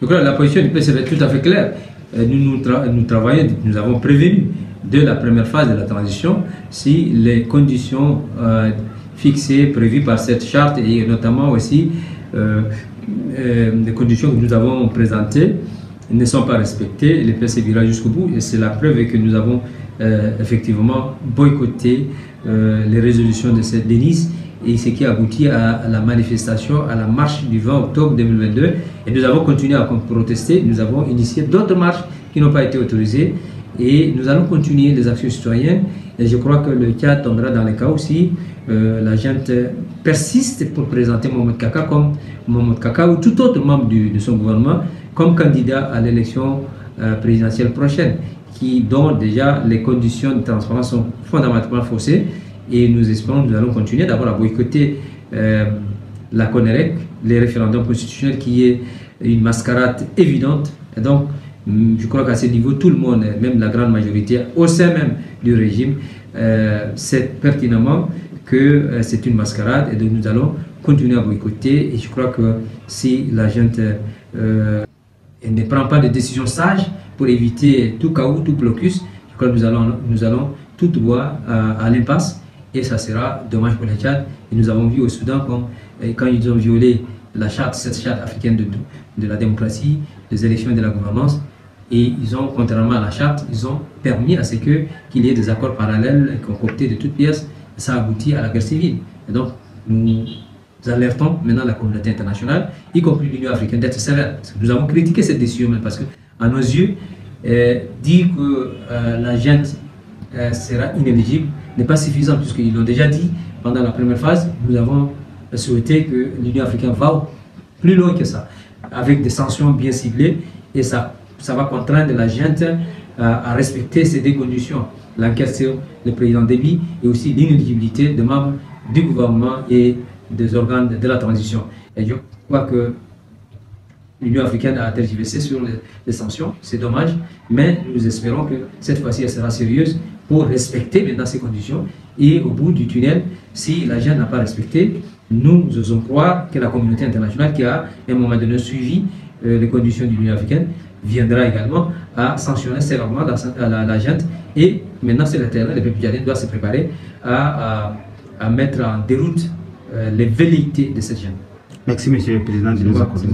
Je crois que la position du PCV est tout à fait claire. Nous travaillons, nous avons prévenu de la première phase de la transition si les conditions fixées, prévues par cette charte et notamment aussi les conditions que nous avons présentées ne sont pas respectées, le PCV ira jusqu'au bout et c'est la preuve que nous avons effectivement boycotté les résolutions de cette Nice et ce qui a abouti à la manifestation, à la marche du 20 octobre 2022 et nous avons continué à protester, nous avons initié d'autres marches qui n'ont pas été autorisées et nous allons continuer les actions citoyennes et je crois que le cas tombera dans le cas aussi la gente persiste pour présenter Mohamed Kaka ou tout autre membre de son gouvernement comme candidat à l'élection présidentielle prochaine dont déjà les conditions de transparence sont fondamentalement faussées et nous espérons, nous allons continuer d'abord à boycotter la CONEREC, les référendums constitutionnels qui est une mascarade évidente et donc je crois qu'à ce niveau tout le monde, même la grande majorité au sein même du régime sait pertinemment que c'est une mascarade et donc nous allons continuer à boycotter et je crois que si la gente ne prend pas de décisions sages pour éviter tout chaos, tout blocus, je crois que nous allons tout droit à l'impasse et ça sera dommage pour le Tchad. Et nous avons vu au Soudan quand ils ont violé la charte, cette charte africaine de la démocratie, des élections et de la gouvernance, et ils ont, contrairement à la charte, ils ont permis à ce qu'il y ait des accords parallèles concoctés de toutes pièces. Ça a abouti à la guerre civile. Et donc, nous alertons maintenant la communauté internationale, y compris l'Union africaine, d'être sévère. Parce que nous avons critiqué cette décision, parce que, à nos yeux, dire que la gente sera inéligible n'est pas suffisant, puisqu'ils l'ont déjà dit pendant la première phase. Nous avons souhaité que l'Union africaine va plus loin que ça, avec des sanctions bien ciblées, et ça va contraindre la gente à respecter ces deux conditions. L'enquête sur le président Déby et aussi l'inéligibilité des membres du gouvernement et des organes de la transition. Et je crois que l'Union africaine a tergiversé sur les sanctions, c'est dommage, mais nous espérons que cette fois-ci elle sera sérieuse pour respecter maintenant ces conditions et au bout du tunnel, si la gente n'a pas respecté, nous osons croire que la communauté internationale qui a à un moment donné suivi les conditions de l'Union africaine viendra également à sanctionner sévèrement la gente et maintenant c'est le terrain, le peuple tchadien doit se préparer à mettre en déroute les velléités de cette gente. Merci Monsieur le Président de nous accorder.